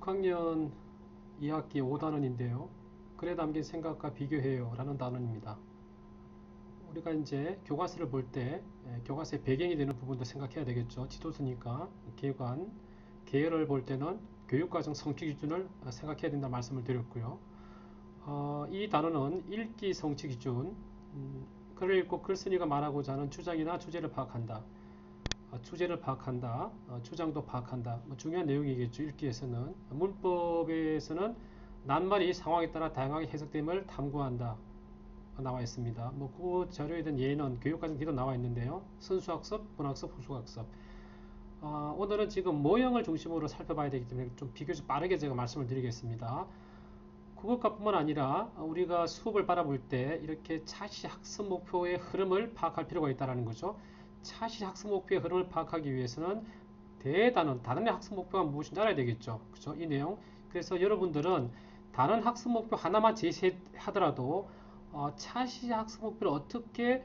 6학년 2학기 5단원인데요. 글에 담긴 생각과 비교해요 라는 단원입니다. 우리가 이제 교과서를 볼 때 교과서의 배경이 되는 부분도 생각해야 되겠죠. 지도서니까 개관, 계열을 볼 때는 교육과정 성취 기준을 생각해야 된다 말씀을 드렸고요. 이 단어는 읽기 성취 기준, 글을 읽고 글쓴이가 말하고자 하는 주장이나 주제를 파악한다. 주제를 파악한다, 주장도 파악한다. 중요한 내용이겠죠. 읽기에서는. 문법에서는 낱말이 상황에 따라 다양하게 해석됨을 탐구한다. 나와 있습니다. 그 자료에 대한 예는 교육과정 뒤도 나와 있는데요. 선수학습, 본학습, 후수학습. 오늘은 지금 모형을 중심으로 살펴봐야 되기 때문에 좀 비교적 빠르게 제가 말씀을 드리겠습니다. 국어과뿐만 아니라 우리가 수업을 바라볼 때 이렇게 차시 학습 목표의 흐름을 파악할 필요가 있다는 거죠. 차시 학습 목표의 흐름을 파악하기 위해서는 단원의 학습 목표가 무엇인지 알아야 되겠죠. 그죠? 이 내용. 그래서 여러분들은 단원 학습 목표 하나만 제시하더라도 차시 학습 목표를 어떻게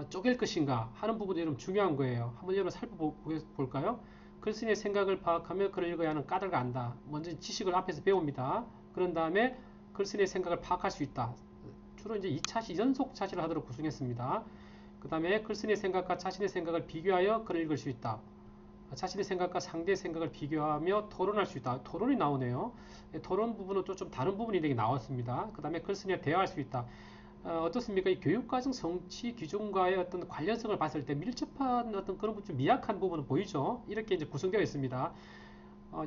쪼갤 것인가 하는 부분이 여러분 중요한 거예요. 한번 여러분 살펴볼까요? 글쓴이의 생각을 파악하며 글을 읽어야 하는 까닭을 안다. 먼저 지식을 앞에서 배웁니다. 그런 다음에 글쓴이의 생각을 파악할 수 있다. 주로 이제 2차시 연속 차시를 하도록 구성했습니다. 그 다음에 글쓴이의 생각과 자신의 생각을 비교하여 글을 읽을 수 있다. 자신의 생각과 상대의 생각을 비교하며 토론할 수 있다. 토론이 나오네요. 토론 부분은 또 좀 다른 부분이 되게 나왔습니다. 그 다음에 글쓴이와 대화할 수 있다. 어떻습니까? 이 교육과정 성취 기준과의 어떤 관련성을 봤을 때 밀접한 어떤 그런 좀 미약한 부분은 보이죠? 이렇게 이제 구성되어 있습니다.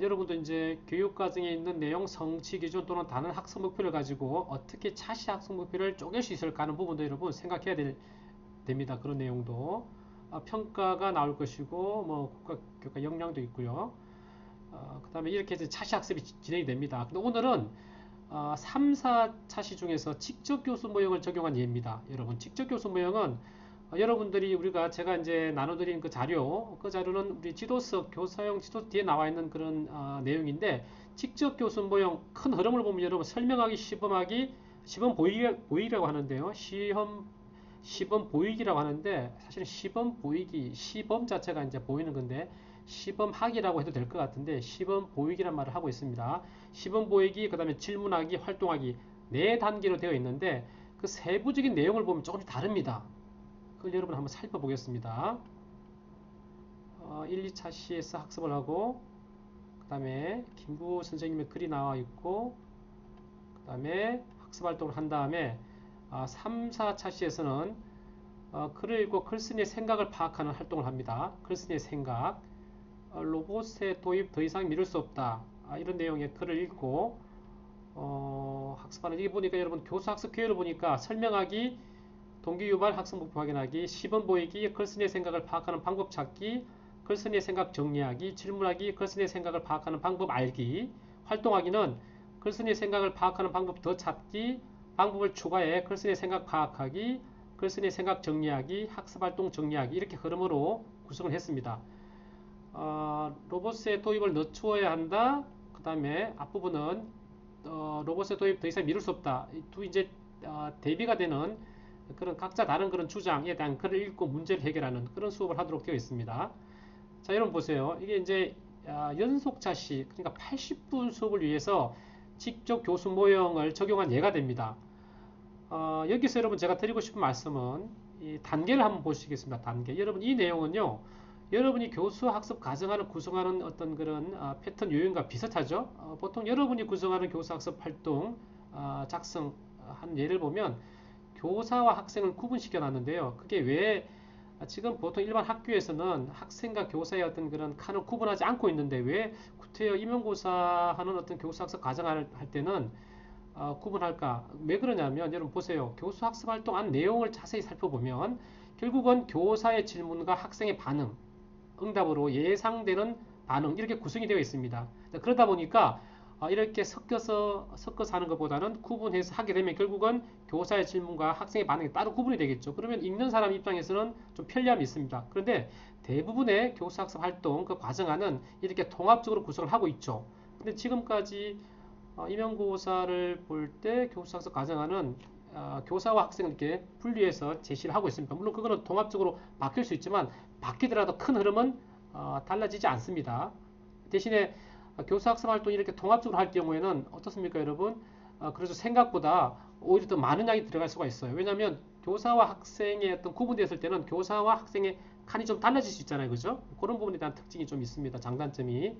여러분도 이제 교육과정에 있는 내용 성취 기준 또는 다른 학습 목표를 가지고 어떻게 차시 학습 목표를 쪼갤 수 있을까 하는 부분도 여러분 생각해야 됩니다. 그런 내용도. 평가가 나올 것이고, 국가교과 역량도 있고요. 그 다음에 이렇게 해서 차시 학습이 진행이 됩니다. 근데 오늘은 3, 4차시 중에서 직접 교수 모형을 적용한 예입니다. 여러분, 직접 교수 모형은 여러분들이 제가 이제 나눠드린 그 자료는 우리 지도서, 교사용 지도서 뒤에 나와 있는 그런 내용인데, 직접 교수 모형 큰 흐름을 보면 여러분 설명하기, 시범 보이기라고 하는데요. 시범 보이기라고 하는데, 사실은 시범 보이기, 시범 자체가 이제 보이는 건데, 시범하기라고 해도 될 것 같은데, 시범 보이기란 말을 하고 있습니다. 시범 보이기, 그 다음에 질문하기, 활동하기, 4단계로 되어 있는데, 그 세부적인 내용을 보면 조금씩 다릅니다. 그걸 여러분 한번 살펴보겠습니다. 1, 2차시에서 학습을 하고, 그 다음에 김구 선생님의 글이 나와 있고, 그 다음에 학습 활동을 한 다음에 3, 4차시에서는 글을 읽고 글쓴이의 생각을 파악하는 활동을 합니다. 글쓴이의 생각, 로봇의 도입 더 이상 미룰 수 없다. 이런 내용의 글을 읽고 학습하는. 이게 보니까 여러분 교수학습 계열을 보니까 설명하기, 동기유발, 학습 목표 확인하기, 시범 보이기, 글쓴이의 생각을 파악하는 방법 찾기, 글쓴이의 생각 정리하기, 질문하기, 글쓴이의 생각을 파악하는 방법 알기, 활동하기는 글쓴이의 생각을 파악하는 방법 더 찾기, 방법을 추가해 글쓴이의 생각 파악하기, 글쓴이의 생각 정리하기, 학습활동 정리하기, 이렇게 흐름으로 구성을 했습니다. 로봇의 도입을 늦추어야 한다. 그 다음에 앞부분은 로봇의 도입 더 이상 미룰 수 없다. 이제 대비가 되는 그런 각자 다른 그런 주장에 대한 글을 읽고 문제를 해결하는 그런 수업을 하도록 되어 있습니다. 자, 여러분 보세요. 이게 이제 연속차시, 그러니까 80분 수업을 위해서 직접 교수 모형을 적용한 예가 됩니다. 여기서 여러분 제가 드리고 싶은 말씀은 이 단계를 한번 보시겠습니다. 단계. 여러분 이 내용은요, 여러분이 교수 학습 과정을 구성하는 어떤 그런 패턴 요인과 비슷하죠. 보통 여러분이 구성하는 교수 학습 활동 작성한 예를 보면 교사와 학생을 구분시켜 놨는데요. 그게 왜 지금 보통 일반 학교에서는 학생과 교사의 어떤 그런 칸을 구분하지 않고 있는데, 왜 구태여 임용고사 하는 어떤 교수 학습 과정을 할 때는 구분할까? 왜 그러냐면 여러분 보세요. 교수 학습 활동 안 내용을 자세히 살펴보면 결국은 교사의 질문과 학생의 반응, 응답으로 예상되는 반응, 이렇게 구성이 되어 있습니다. 그러다 보니까 이렇게 섞어서 하는 것보다는 구분해서 하게 되면 결국은 교사의 질문과 학생의 반응이 따로 구분이 되겠죠. 그러면 읽는 사람 입장에서는 좀 편리함이 있습니다. 그런데 대부분의 교수학습 활동 그 과정안은 이렇게 통합적으로 구성을 하고 있죠. 근데 지금까지 임용고사를 볼 때 교수학습 과정안은 교사와 학생을 이렇게 분리해서 제시를 하고 있습니다. 물론 그거는 통합적으로 바뀔 수 있지만 바뀌더라도 큰 흐름은 달라지지 않습니다. 대신에 교수 학습 활동이 이렇게 통합적으로 할 경우에는 어떻습니까, 여러분? 그래서 생각보다 오히려 더 많은 양이 들어갈 수가 있어요. 왜냐하면 교사와 학생의 어떤 구분되었을 때는 교사와 학생의 칸이 좀 달라질 수 있잖아요, 그죠? 그런 부분에 대한 특징이 좀 있습니다. 장단점이.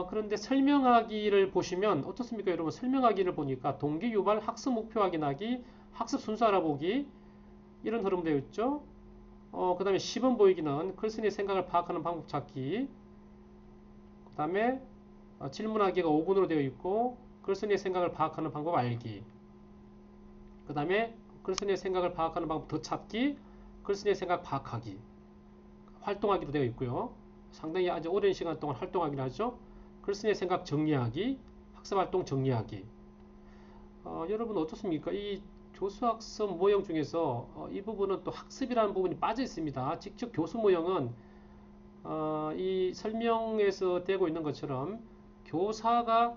그런데 설명하기를 보시면 어떻습니까, 여러분? 설명하기를 보니까 동기 유발, 학습 목표 확인하기, 학습 순서 알아보기 이런 흐름 되어 있죠. 그 다음에 시범 보이기는 글쓴이의 생각을 파악하는 방법 찾기, 그 다음에 질문하기가 5분으로 되어 있고 글쓴이의 생각을 파악하는 방법 알기, 그 다음에 글쓴이의 생각을 파악하는 방법 더 찾기, 글쓴이의 생각 파악하기, 활동하기로 되어 있고요. 상당히 아주 오랜 시간 동안 활동하기를 하죠. 글쓴이의 생각 정리하기, 학습활동 정리하기. 여러분 어떻습니까? 이 교수학습 모형 중에서 이 부분은 또 학습이라는 부분이 빠져 있습니다. 직접 교수 모형은 이 설명에서 되고 있는 것처럼 교사가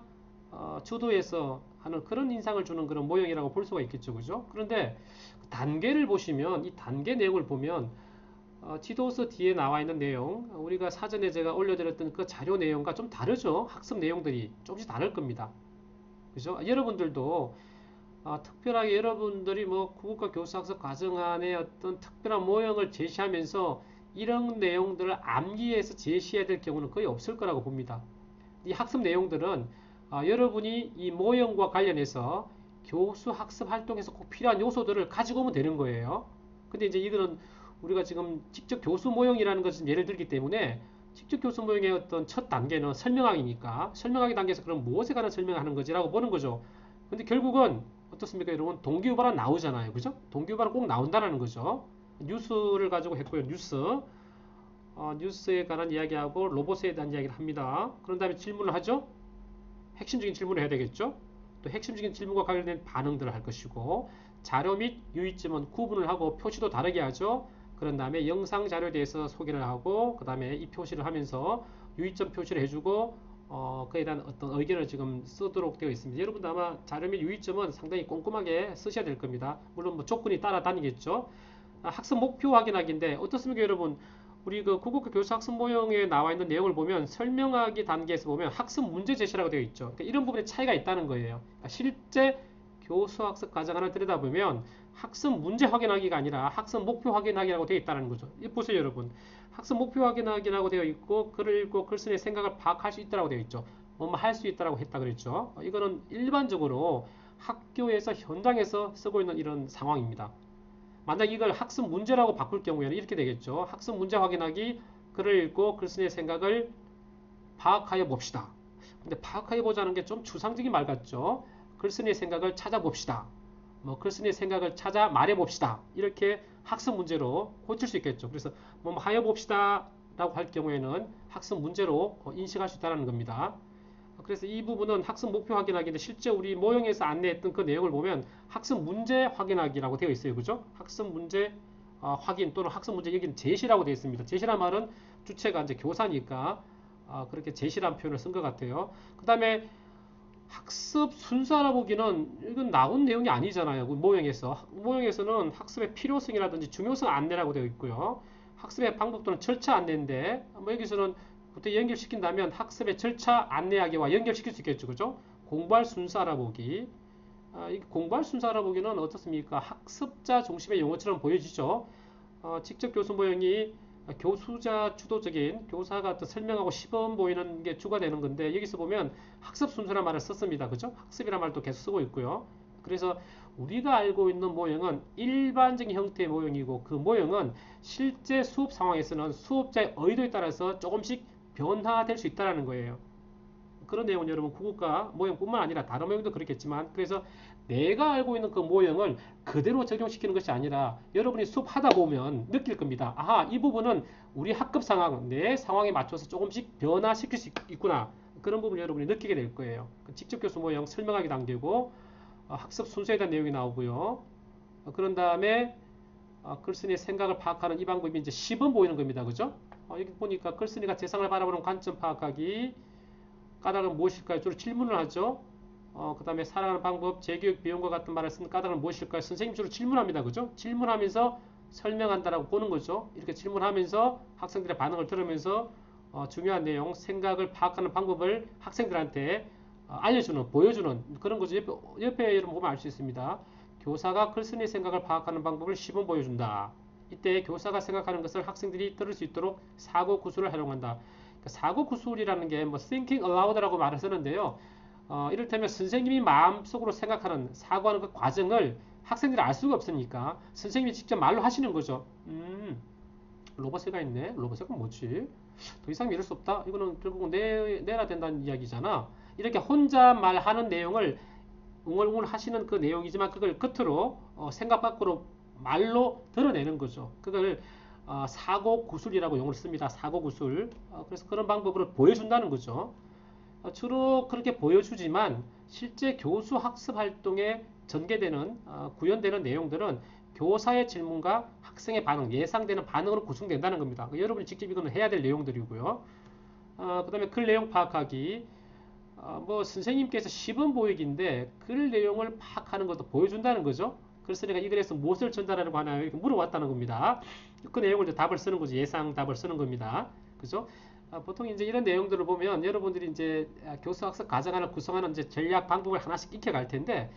주도해서 하는 그런 인상을 주는 그런 모형이라고 볼 수가 있겠죠, 그죠? 그런데 단계를 보시면 이 단계 내용을 보면 지도서 뒤에 나와 있는 내용, 우리가 사전에 제가 올려드렸던 그 자료 내용과 좀 다르죠. 학습 내용들이 조금씩 다를 겁니다. 그죠? 여러분들도 특별하게 여러분들이 뭐 국어과 교수학습 과정 안에 어떤 특별한 모형을 제시하면서 이런 내용들을 암기해서 제시해야 될 경우는 거의 없을 거라고 봅니다. 이 학습 내용들은 여러분이 이 모형과 관련해서 교수 학습 활동에서 꼭 필요한 요소들을 가지고 오면 되는 거예요. 근데 이제 이거는 우리가 지금 직접 교수 모형이라는 것은 예를 들기 때문에 직접 교수 모형의 어떤 첫 단계는 설명하기니까 설명하기 단계에서 그럼 무엇에 관한 설명하는 거지라고 보는 거죠. 근데 결국은 어떻습니까, 여러분? 동기유발은 나오잖아요, 그죠? 동기유발은 꼭 나온다는 거죠. 뉴스를 가지고 했고요. 뉴스에 관한 이야기하고 로봇에 대한 이야기를 합니다. 그런 다음에 질문을 하죠. 핵심적인 질문을 해야 되겠죠. 또 핵심적인 질문과 관련된 반응들을 할 것이고, 자료 및 유의점은 구분을 하고 표시도 다르게 하죠. 그런 다음에 영상 자료에 대해서 소개를 하고, 그 다음에 이 표시를 하면서 유의점 표시를 해주고, 그에 대한 어떤 의견을 지금 쓰도록 되어 있습니다. 여러분도 아마 자료 및 유의점은 상당히 꼼꼼하게 쓰셔야 될 겁니다. 물론 뭐 조건이 따라다니겠죠. 학습 목표 확인하기인데 어떻습니까, 여러분? 우리 그 국어과 교수 학습 모형에 나와 있는 내용을 보면 설명하기 단계에서 보면 학습 문제 제시라고 되어 있죠. 그러니까 이런 부분에 차이가 있다는 거예요. 그러니까 실제 교수 학습 과정 하나 들여다보면 학습 문제 확인하기가 아니라 학습 목표 확인하기라고 되어 있다는 거죠. 이거 보세요, 여러분. 학습 목표 확인하기라고 되어 있고 글을 읽고 글쓴이의 생각을 파악할 수 있다고 되어 있죠. 뭐뭐 할 수 있다고 했다 그랬죠. 이거는 일반적으로 학교에서 현장에서 쓰고 있는 이런 상황입니다. 만약 이걸 학습 문제라고 바꿀 경우에는 이렇게 되겠죠. 학습 문제 확인하기, 글을 읽고 글쓴이의 생각을 파악하여 봅시다. 근데 파악하여 보자는 게 좀 추상적인 말 같죠. 글쓴이의 생각을 찾아봅시다. 뭐 글쓴이의 생각을 찾아 말해봅시다. 이렇게 학습 문제로 고칠 수 있겠죠. 그래서 뭐 하여 봅시다 라고 할 경우에는 학습 문제로 인식할 수 있다는 겁니다. 그래서 이 부분은 학습 목표 확인하기인데 실제 우리 모형에서 안내했던 그 내용을 보면 학습 문제 확인하기라고 되어 있어요. 그죠? 학습 문제 확인 또는 학습 문제 여기는 제시라고 되어 있습니다. 제시란 말은 주체가 이제 교사니까 그렇게 제시란 표현을 쓴 것 같아요. 그 다음에 학습 순서 알아보기는 이건 나온 내용이 아니잖아요. 모형에서는 학습의 필요성이라든지 중요성 안내라고 되어 있고요. 학습의 방법 또는 절차 안내인데 뭐 여기서는 부터 연결시킨다면 학습의 절차 안내하기와 연결시킬 수 있겠죠. 그죠? 공부할 순서 알아보기. 공부할 순서 알아보기는 어떻습니까? 학습자 중심의 용어처럼 보여지죠. 직접 교수 모형이 교수자 주도적인 교사가 어떤 설명하고 시범 보이는 게 주가 되는 건데 여기서 보면 학습 순서란 말을 썼습니다. 그죠? 학습이란 말도 계속 쓰고 있고요. 그래서 우리가 알고 있는 모형은 일반적인 형태의 모형이고 그 모형은 실제 수업 상황에서는 수업자의 의도에 따라서 조금씩 변화될 수 있다는 거예요. 그런 내용은 여러분 국어과 모형뿐만 아니라 다른 모형도 그렇겠지만 그래서 내가 알고 있는 그 모형을 그대로 적용시키는 것이 아니라 여러분이 수업하다 보면 느낄 겁니다. 아하, 이 부분은 우리 학급 상황, 내 상황에 맞춰서 조금씩 변화시킬 수 있구나. 그런 부분을 여러분이 느끼게 될 거예요. 직접 교수 모형 설명하기 단계고 학습 순서에 대한 내용이 나오고요. 그런 다음에 글쓴이의 생각을 파악하는 이 방법이 이제 시범 보이는 겁니다. 그죠? 여기 보니까 글쓴이가 세상을 바라보는 관점 파악하기, 까닭은 무엇일까요? 주로 질문을 하죠. 그 다음에 살아가는 방법, 재교육 비용과 같은 말을 쓴 까닭은 무엇일까요? 선생님 주로 질문합니다. 그죠? 질문하면서 설명한다라고 보는 거죠. 이렇게 질문하면서 학생들의 반응을 들으면서 중요한 내용, 생각을 파악하는 방법을 학생들한테 알려주는, 보여주는 그런 거죠. 옆에 여러분 보면 알 수 있습니다. 교사가 글쓴이의 생각을 파악하는 방법을 시범 보여준다. 이때 교사가 생각하는 것을 학생들이 들을 수 있도록 사고 구술을 활용한다. 그러니까 사고 구술이라는 게 뭐 thinking aloud라고 말을 쓰는데요. 이를테면 선생님이 마음속으로 생각하는 사고하는 그 과정을 학생들이 알 수가 없으니까 선생님이 직접 말로 하시는 거죠. 로버세가 있네. 로버세가 뭐지? 더 이상 이럴 수 없다. 이거는 결국 내야 된다는 이야기잖아. 이렇게 혼자 말하는 내용을 웅얼웅얼 하시는 그 내용이지만 그걸 겉으로 생각 밖으로 말로 드러내는 거죠. 그걸 사고 구술이라고 용어를 씁니다. 사고 구술. 그래서 그런 방법으로 보여준다는 거죠. 주로 그렇게 보여주지만 실제 교수 학습 활동에 전개되는 구현되는 내용들은 교사의 질문과 학생의 반응, 예상되는 반응으로 구성된다는 겁니다. 여러분이 직접 이거는 해야 될 내용들이고요. 그 다음에 글 내용 파악하기. 뭐 선생님께서 시범 보이기인데 글 내용을 파악하는 것도 보여준다는 거죠. 그래서 내가 이 글에서 무엇을 전달하려고 하나요? 이렇게 물어봤다는 겁니다. 그 내용을 이제 답을 쓰는 거죠. 예상 답을 쓰는 겁니다. 그죠? 보통 이제 이런 내용들을 보면 여러분들이 이제 교수 학습 과정을 구성하는 이제 전략 방법을 하나씩 익혀갈 텐데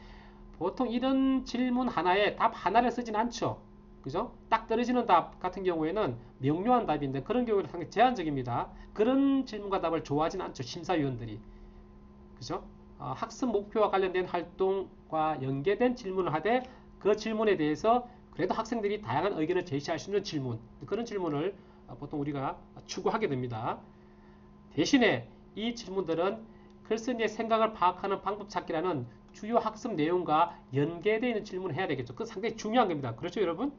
보통 이런 질문 하나에 답 하나를 쓰진 않죠. 그죠? 딱 떨어지는 답 같은 경우에는 명료한 답인데 그런 경우는 상당히 제한적입니다. 그런 질문과 답을 좋아하진 않죠. 심사위원들이. 그죠? 학습 목표와 관련된 활동과 연계된 질문을 하되 그 질문에 대해서 그래도 학생들이 다양한 의견을 제시할 수 있는 질문, 그런 질문을 보통 우리가 추구하게 됩니다. 대신에 이 질문들은 글쓴이의 생각을 파악하는 방법 찾기라는 주요 학습 내용과 연계되어 있는 질문을 해야 되겠죠. 그건 상당히 중요한 겁니다. 그렇죠, 여러분?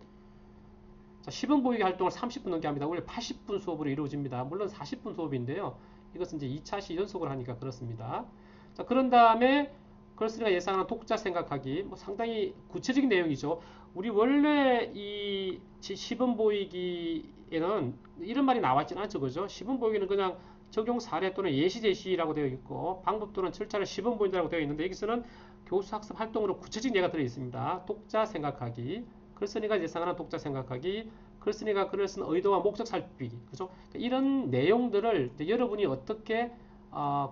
자, 시범 보이기 활동을 30분 넘게 합니다. 원래 80분 수업으로 이루어집니다. 물론 40분 수업인데요. 이것은 이제 2차시 연속으로 하니까 그렇습니다. 자, 그런 다음에 글쓴이가 예상하는 독자 생각하기, 뭐 상당히 구체적인 내용이죠. 우리 원래 이 시범 보이기에는 이런 말이 나왔지는 않죠, 그죠? 시범 보이기는 그냥 적용 사례 또는 예시 제시라고 되어 있고 방법 또는 절차를 시범 보인다고 되어 있는데 여기서는 교수 학습 활동으로 구체적인 예가 들어 있습니다. 독자 생각하기, 글쓴이가 예상하는 독자 생각하기, 글쓴이가 글을 쓴 의도와 목적 살피기, 그죠? 이런 내용들을 여러분이 어떻게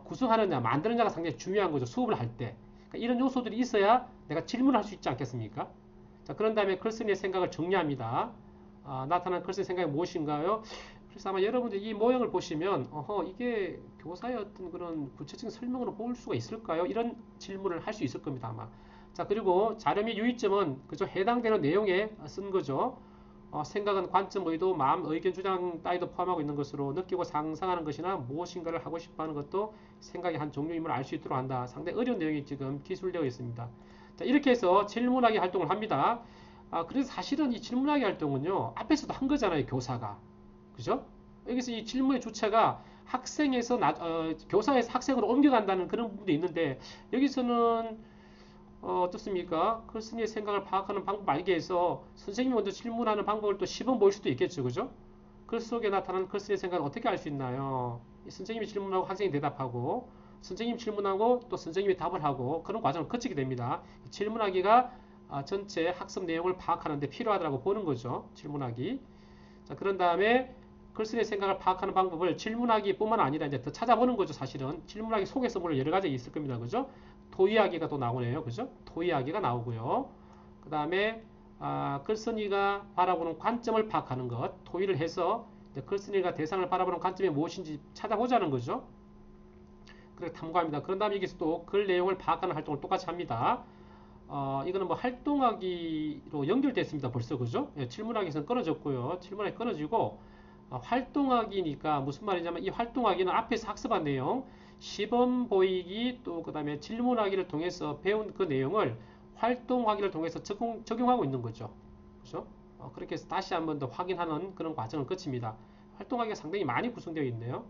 구성하느냐, 만드느냐가 상당히 중요한 거죠. 수업을 할 때. 그러니까 이런 요소들이 있어야 내가 질문을 할 수 있지 않겠습니까? 자, 그런 다음에 글쓴이의 생각을 정리합니다. 나타난 글쓴이의 생각이 무엇인가요? 그래서 아마 여러분들이 이 모형을 보시면 이게 교사의 어떤 그런 구체적인 설명으로 볼 수가 있을까요? 이런 질문을 할 수 있을 겁니다, 아마. 자, 그리고 자료 및 유의점은 그죠? 해당되는 내용에 쓴 거죠. 생각은 관점, 의도, 마음, 의견, 주장 따위도 포함하고 있는 것으로 느끼고 상상하는 것이나 무엇인가를 하고 싶어하는 것도 생각의 한 종류임을 알 수 있도록 한다. 상당히 어려운 내용이 지금 기술되어 있습니다. 자, 이렇게 해서 질문하기 활동을 합니다. 그래서 사실은 이 질문하기 활동은요, 앞에서도 한 거잖아요, 교사가. 그죠? 여기서 이 질문의 주체가 학생에서 교사에서 학생으로 옮겨간다는 그런 부분도 있는데 여기서는 어떻습니까? 글쓴이의 생각을 파악하는 방법 알기 위해서 선생님이 먼저 질문하는 방법을 또 시범 보일 수도 있겠죠, 그죠? 글 속에 나타나는 글쓴이의 생각을 어떻게 알 수 있나요? 선생님이 질문하고 학생이 대답하고 선생님이 질문하고 또 선생님이 답을 하고 그런 과정을 거치게 됩니다. 질문하기가 전체 학습 내용을 파악하는 데 필요하다고 보는 거죠. 질문하기. 자, 그런 다음에 글쓴이의 생각을 파악하는 방법을 질문하기뿐만 아니라 이제 더 찾아보는 거죠. 사실은 질문하기 속에서 물론 여러 가지 있을 겁니다. 그죠? 토의하기가 또 나오네요. 그죠? 토의하기가 나오고요. 그 다음에 글쓴이가 바라보는 관점을 파악하는 것, 토의를 해서 글쓴이가 대상을 바라보는 관점이 무엇인지 찾아보자는 거죠. 그렇게 탐구합니다. 그런 다음에 여기서 또 글 내용을 파악하는 활동을 똑같이 합니다. 이거는 뭐 활동하기로 연결됐습니다. 벌써 그죠? 예, 질문하기에서는 끊어졌고요. 질문하기 끊어지고 활동하기니까 무슨 말이냐면 이 활동하기는 앞에서 학습한 내용, 시범 보이기 또 그 다음에 질문하기를 통해서 배운 그 내용을 활동하기를 통해서 적용하고 있는 거죠. 그죠? 그렇게 해서 다시 한번 더 확인하는 그런 과정을 거칩니다. 활동하기가 상당히 많이 구성되어 있네요.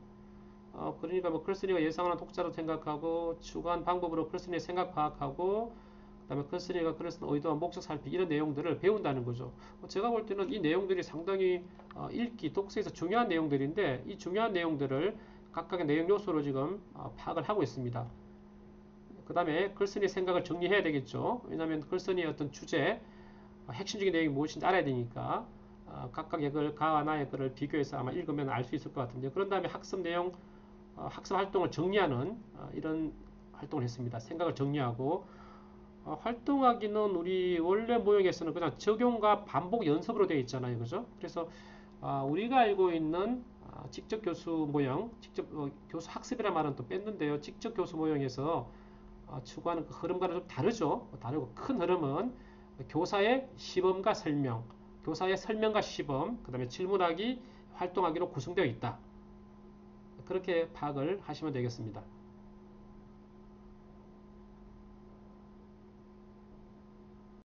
그러니까 뭐 글쓴이가 예상하는 독자로 생각하고 추구한 방법으로 글쓴이의 생각 파악하고 그 다음에 글쓴이가 글을 쓴 의도와 목적 살피기 이런 내용들을 배운다는 거죠. 제가 볼 때는 이 내용들이 상당히 읽기, 독서에서 중요한 내용들인데 이 중요한 내용들을 각각의 내용 요소로 지금 파악을 하고 있습니다. 그 다음에 글쓴이 생각을 정리해야 되겠죠. 왜냐하면 글쓴이의 어떤 주제, 핵심적인 내용이 무엇인지 알아야 되니까 각각 역을 가나 역을 비교해서 아마 읽으면 알 수 있을 것 같은데요. 그런 다음에 학습 내용, 학습 활동을 정리하는 이런 활동을 했습니다. 생각을 정리하고 활동하기는 우리 원래 모형에서는 그냥 적용과 반복 연습으로 되어 있잖아요. 그죠? 그래서 우리가 알고 있는 직접 교수 모형, 직접 교수 학습이라는 말은 또 뺐는데요. 직접 교수 모형에서 추구하는 그 흐름과는 좀 다르죠. 다르고 큰 흐름은 교사의 시범과 설명, 교사의 설명과 시범, 그 다음에 질문하기, 활동하기로 구성되어 있다. 그렇게 파악을 하시면 되겠습니다.